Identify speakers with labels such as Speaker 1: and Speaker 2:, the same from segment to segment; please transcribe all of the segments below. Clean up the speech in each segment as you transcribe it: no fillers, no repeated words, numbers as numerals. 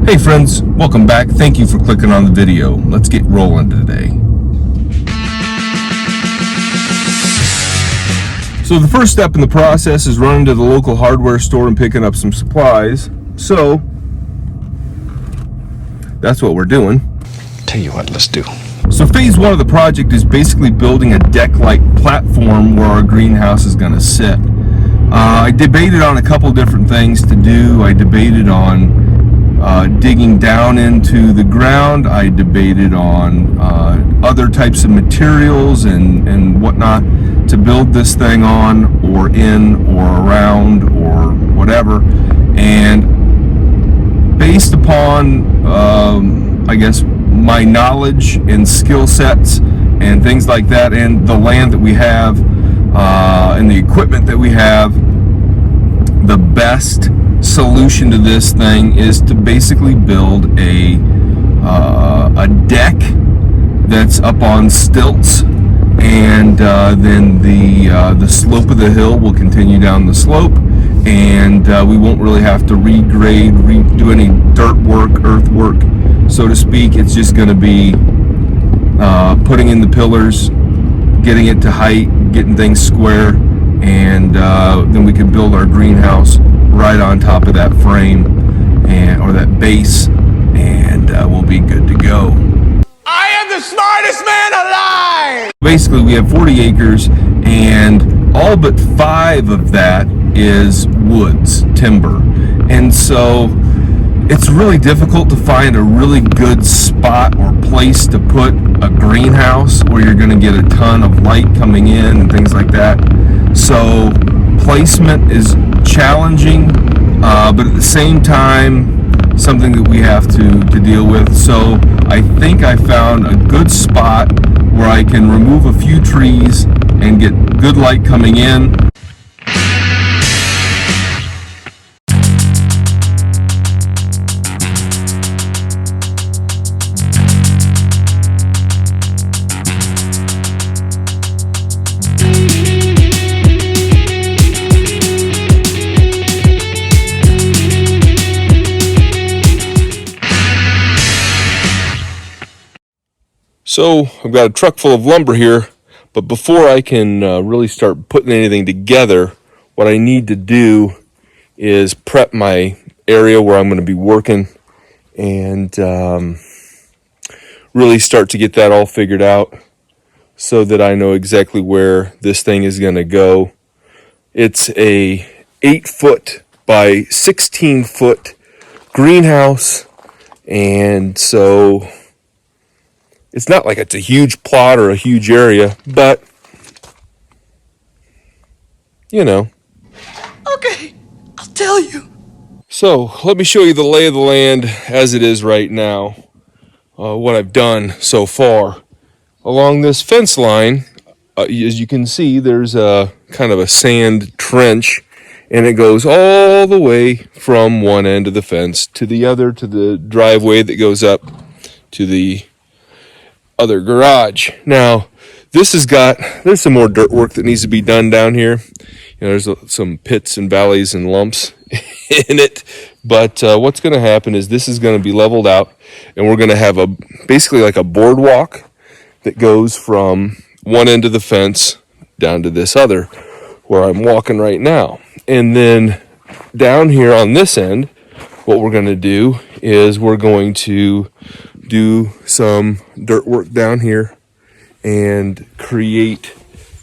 Speaker 1: Hey friends, welcome back. Thank you for clicking on the video. Let's get rolling today. So the first step in the process is running to the local hardware store and picking up some supplies. So that's what we're doing.
Speaker 2: Tell you what, let's do.
Speaker 1: So phase one of the project is basically building a deck-like platform where our greenhouse is going to sit. I debated on a couple different things to do. I debated on digging down into the ground. I debated on other types of materials and whatnot to build this thing on, or in, or around, or whatever. And based upon, I guess, my knowledge and skill sets and things like that, and the land that we have, and the equipment that we have, the best solution to this thing is to basically build a deck that's up on stilts, and then the slope of the hill will continue down the slope, and we won't really have to regrade, do any dirt work, earth work, so to speak. It's just going to be putting in the pillars, getting it to height, getting things square, and then we can build our greenhouse right on top of that frame or that base, and we'll be good to go.
Speaker 3: I am the smartest man alive!
Speaker 1: Basically, we have 40 acres, and all but 5 of that is woods, timber. And so it's really difficult to find a really good spot or place to put a greenhouse where you're going to get a ton of light coming in and things like that. So placement is challenging, but at the same time something that we have to deal with. So I think I found a good spot where I can remove a few trees and get good light coming in. So I've got a truck full of lumber here, but before I can really start putting anything together, what I need to do is prep my area where I'm going to be working, and really start to get that all figured out so that I know exactly where this thing is going to go. It's a 8-foot by 16-foot greenhouse, and so it's not like it's a huge plot or a huge area, but, you know.
Speaker 3: Okay, I'll tell you.
Speaker 1: So let me show you the lay of the land as it is right now, what I've done so far. Along this fence line, as you can see, there's a kind of a sand trench, and it goes all the way from one end of the fence to the other, to the driveway that goes up to the other garage. Now, there's some more dirt work that needs to be done down here. You know, there's some pits and valleys and lumps in it, but what's going to happen is this is going to be leveled out, and we're going to have basically like a boardwalk that goes from one end of the fence down to this other where I'm walking right now. And then down here on this end, what we're going to do is we're going to do some dirt work down here and create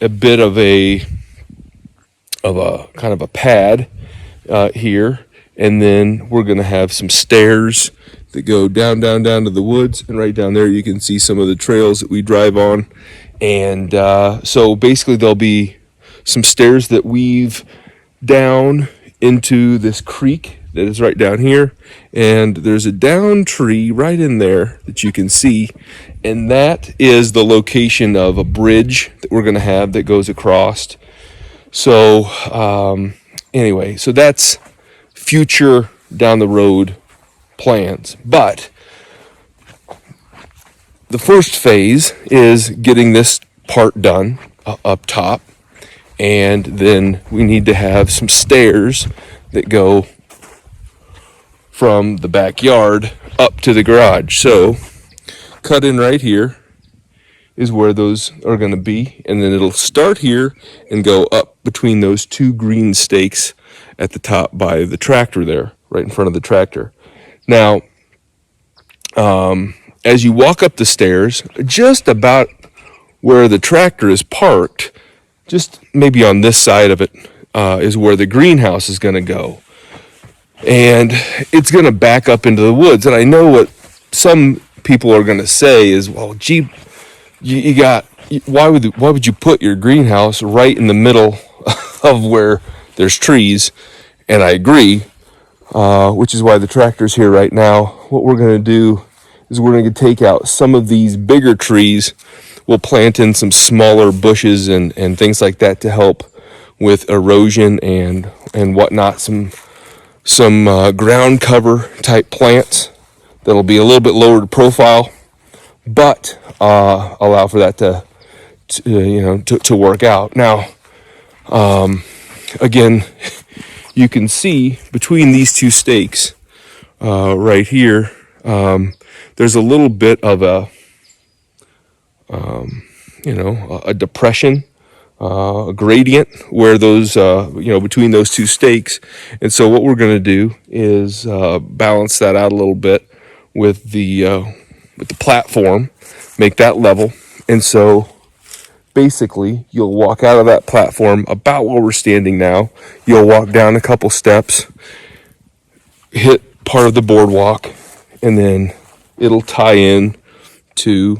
Speaker 1: a bit of a kind of a pad here, and then we're going to have some stairs that go down to the woods, and right down there you can see some of the trails that we drive on. And so basically there'll be some stairs that weave down into this creek that is right down here, and there's a down tree right in there that you can see, and that is the location of a bridge that we're going to have that goes across. So anyway, so that's future down the road plans, but the first phase is getting this part done up top, and then we need to have some stairs that go from the backyard up to the garage. So cut in right here is where those are going to be, and then it'll start here and go up between those two green stakes at the top by the tractor there, right in front of the tractor. Now, as you walk up the stairs, just about where the tractor is parked, just maybe on this side of it, is where the greenhouse is going to go. And it's going to back up into the woods. And I know what some people are going to say is, well, gee, why would you put your greenhouse right in the middle of where there's trees? And I agree, which is why the tractor's here right now. What we're going to do is we're going to take out some of these bigger trees. We'll plant in some smaller bushes and things like that to help with erosion and whatnot. Some ground cover type plants that'll be a little bit lower profile, but allow for that to work out. Now, again, you can see between these two stakes right here, there's a little bit of a depression, a gradient where those, between those two stakes. And so what we're going to do is balance that out a little bit with the platform, make that level. And so basically you'll walk out of that platform about where we're standing now. You'll walk down a couple steps, hit part of the boardwalk, and then it'll tie in to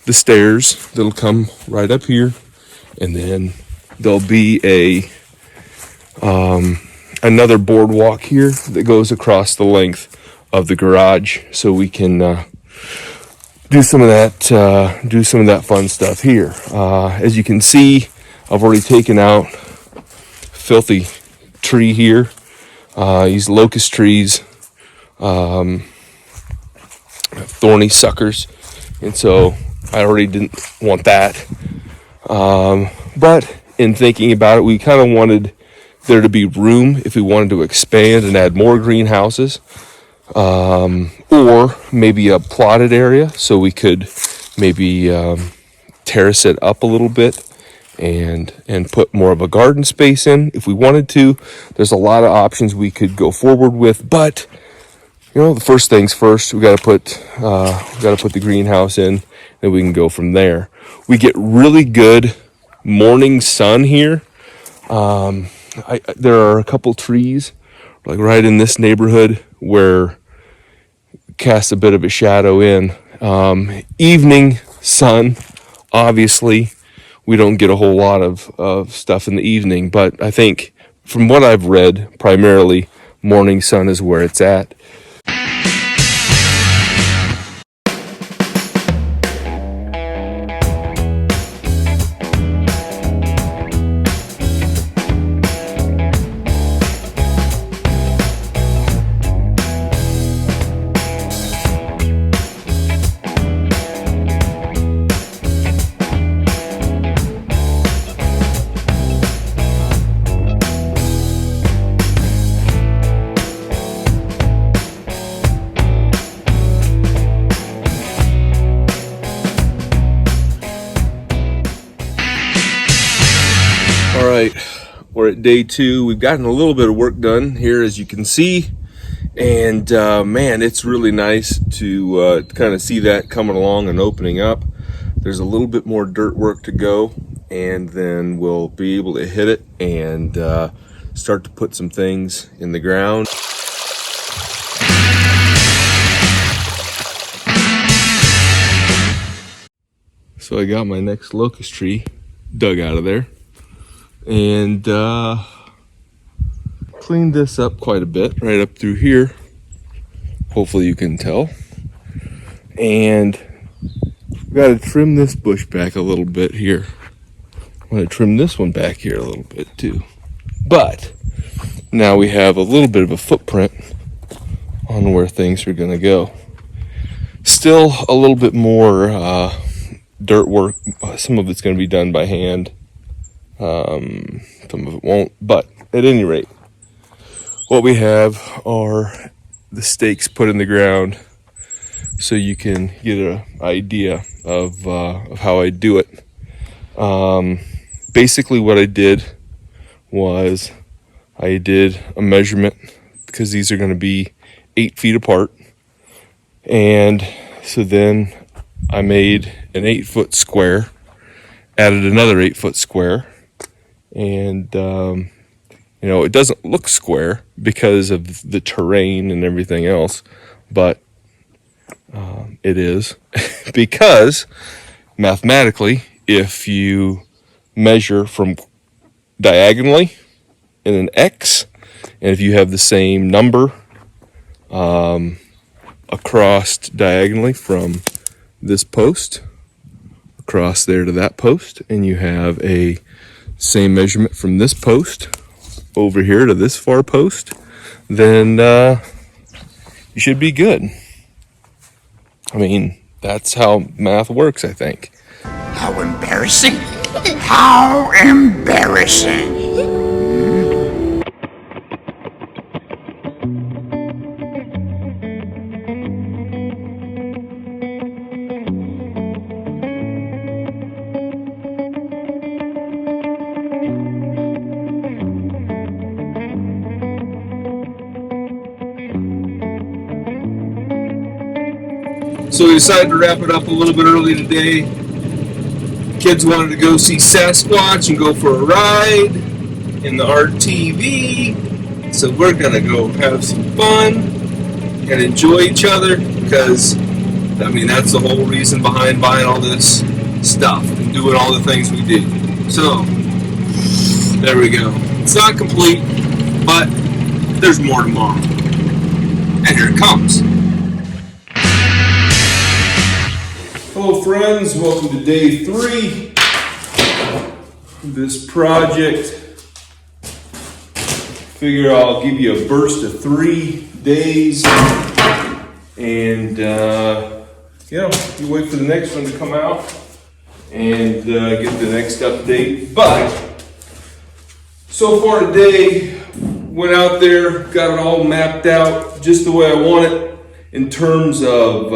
Speaker 1: the stairs that'll come right up here, and then there'll be another boardwalk here that goes across the length of the garage, so we can do some of that fun stuff here. As you can see, I've already taken out filthy tree here. These locust trees, thorny suckers, and so I already didn't want that. But in thinking about it, we kind of wanted there to be room if we wanted to expand and add more greenhouses, or maybe a plotted area, so we could maybe terrace it up a little bit and put more of a garden space in if we wanted to. There's a lot of options we could go forward with, but the first things first, we got to put the greenhouse in, and we can go from there. We get really good morning sun here. There are a couple trees like right in this neighborhood where casts a bit of a shadow in. Evening sun, obviously, we don't get a whole lot of stuff in the evening, but I think from what I've read, primarily morning sun is where it's at. All right, we're at day 2. We've gotten a little bit of work done here, as you can see, and man, it's really nice to kind of see that coming along and opening up. There's a little bit more dirt work to go, and then we'll be able to hit it and start to put some things in the ground. So I got my next locust tree dug out of there, and cleaned this up quite a bit right up through here. Hopefully you can tell. And got to trim this bush back a little bit here. I'm going to trim this one back here a little bit too. But now we have a little bit of a footprint on where things are going to go. Still a little bit more dirt work. Some of it's going to be done by hand. Some of it won't, but at any rate, what we have are the stakes put in the ground so you can get an idea of how I do it. Basically what I did was I did a measurement because these are going to be 8 feet apart. And so then I made an 8-foot square, added another 8-foot square, and it doesn't look square because of the terrain and everything else, but it is because mathematically, if you measure from diagonally in an X, and if you have the same number across diagonally from this post across there to that post, and you have a same measurement from this post over here to this far post, then you should be good. I mean, that's how math works, I think.
Speaker 3: How embarrassing. How embarrassing.
Speaker 1: So we decided to wrap it up a little bit early today. Kids wanted to go see Sasquatch and go for a ride in the RTV. So we're gonna go have some fun and enjoy each other because, I mean, that's the whole reason behind buying all this stuff and doing all the things we do. So, there we go. It's not complete, but there's more tomorrow. And here it comes. Hello friends, welcome to day 3 of this project. Figure I'll give you a burst of 3 days and you wait for the next one to come out and get the next update. But so far today, went out there, got it all mapped out just the way I want it. In terms of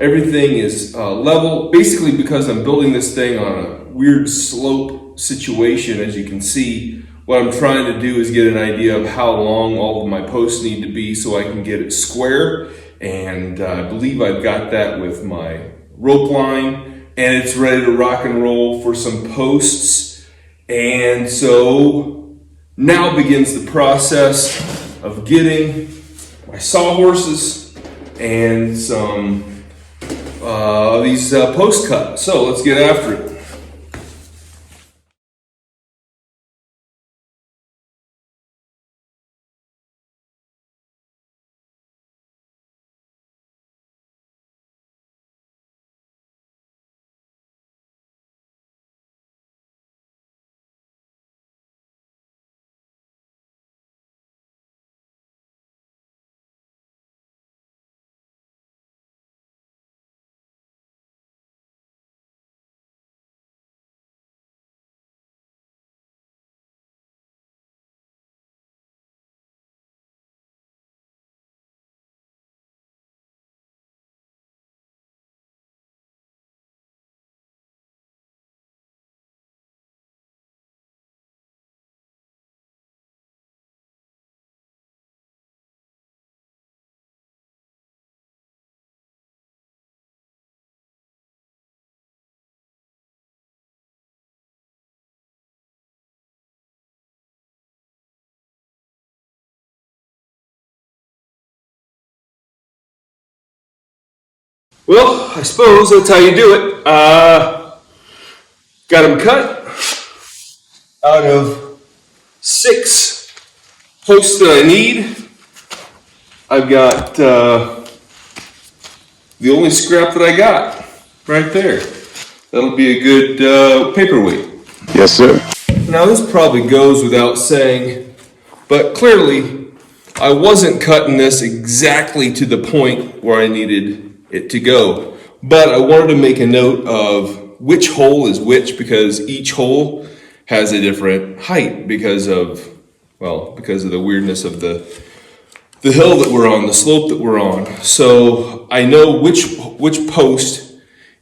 Speaker 1: everything is level, basically because I'm building this thing on a weird slope situation. As you can see, what I'm trying to do is get an idea of how long all of my posts need to be so I can get it square. And I believe I've got that with my rope line, and it's ready to rock and roll for some posts. And so now begins the process of getting my sawhorses and some these post cuts. So let's get after it. Well, I suppose that's how you do it. Got them cut out of 6 posts that I need. I've got the only scrap that I got right there. That'll be a good paperweight.
Speaker 2: Yes, sir.
Speaker 1: Now this probably goes without saying, but clearly I wasn't cutting this exactly to the point where I needed it to go. But I wanted to make a note of which hole is which because each hole has a different height because of well, because of the weirdness of the hill that we're on, the slope that we're on. So I know which post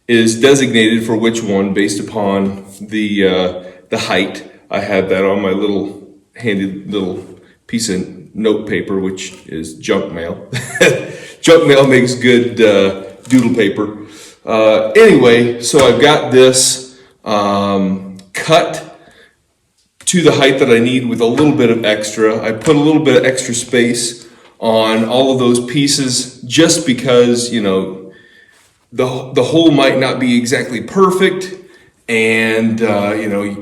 Speaker 1: is designated for which one based upon the height. I have that on my little handy little piece of note paper, which is junk mail. Junk mail makes good doodle paper. Anyway, so I've got this cut to the height that I need with a little bit of extra. I put a little bit of extra space on all of those pieces just because, you know, the hole might not be exactly perfect, and you know,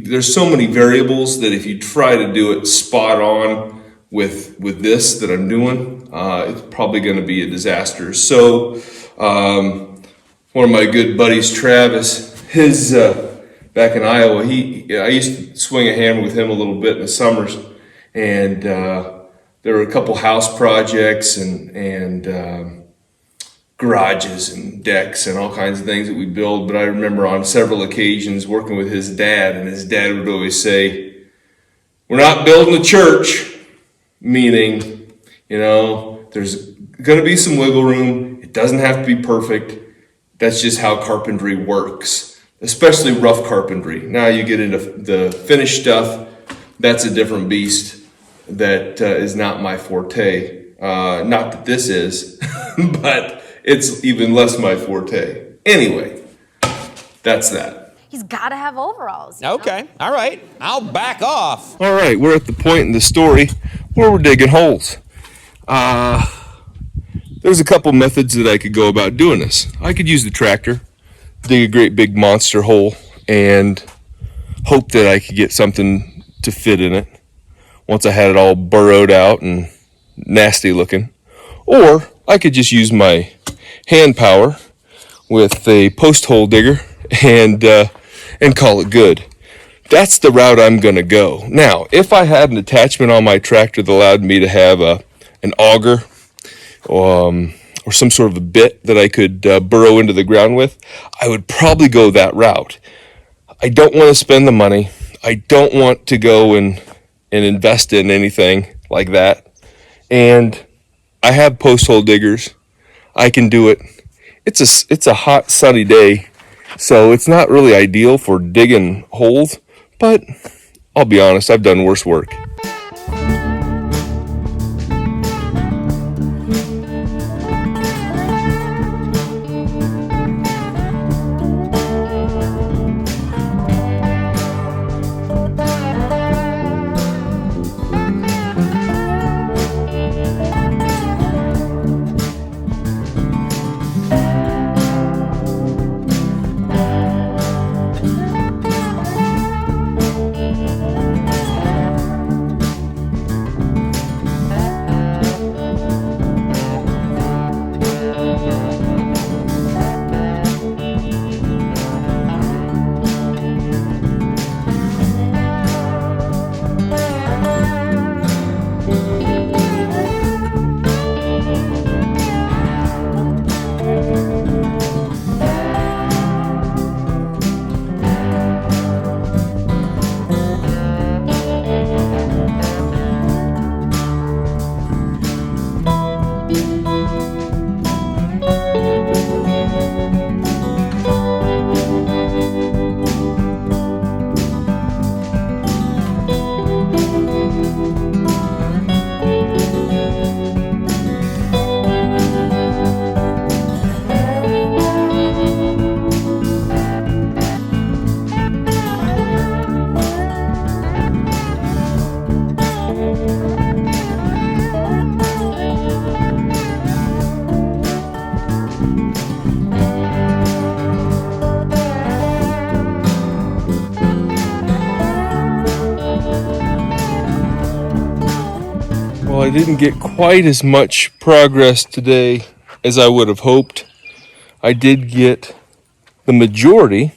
Speaker 1: there's so many variables that if you try to do it spot on with this that I'm doing, it's probably going to be a disaster. So one of my good buddies, Travis, his back in Iowa, I used to swing a hammer with him a little bit in the summers, and there were a couple house projects and garages and decks and all kinds of things that we build. But I remember on several occasions working with his dad, and his dad would always say, "We're not building a church," meaning, you know, there's going to be some wiggle room. It doesn't have to be perfect. That's just how carpentry works, especially rough carpentry. Now you get into the finished stuff, that's a different beast. That is not my forte. Not that this is, but it's even less my forte. Anyway, that's that.
Speaker 4: He's got to have overalls. You know?
Speaker 3: Okay, all right. I'll back off.
Speaker 1: All right, we're at the point in the story where we're digging holes. There's a couple methods that I could go about doing this. I could use the tractor, dig a great big monster hole, and hope that I could get something to fit in it once I had it all burrowed out and nasty looking. Or I could just use my hand power with a post hole digger and call it good. That's the route I'm going to go. Now, if I had an attachment on my tractor that allowed me to have an auger or some sort of a bit that I could burrow into the ground with, I would probably go that route. I don't want to spend the money. I don't want to go and invest in anything like that. And I have post hole diggers. I can do it. It's a hot, sunny day, so it's not really ideal for digging holes, but I'll be honest, I've done worse work. Well, I didn't get quite as much progress today as I would have hoped. I did get the majority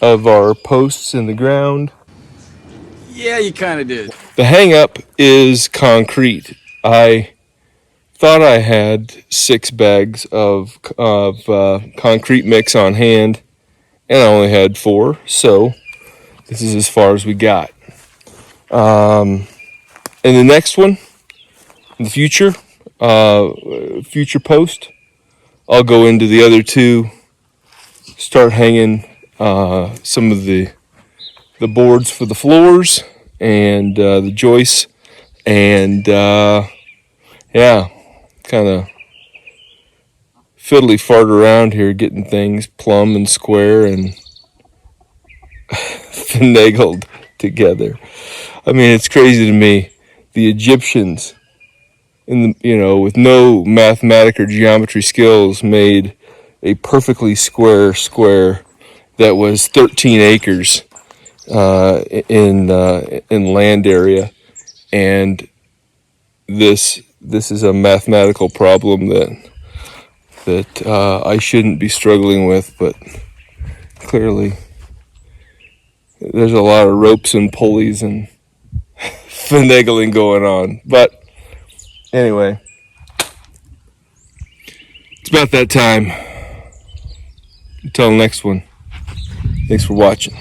Speaker 1: of our posts in the ground.
Speaker 2: Yeah, you kind of did.
Speaker 1: The hang up is concrete. I thought I had 6 bags of concrete mix on hand, and I only had 4, so this is as far as we got. in the next one, in the future, future post, I'll go into the other two, start hanging some of the boards for the floors and the joists, and yeah, kind of fiddly fart around here getting things plumb and square and finagled together. I mean, it's crazy to me. The Egyptians, with no mathematic or geometry skills, made a perfectly square that was 13 acres in land area, and this is a mathematical problem that I shouldn't be struggling with, but clearly there's a lot of ropes and pulleys and finagling going on. But anyway, it's about that time. Until next one, thanks for watching.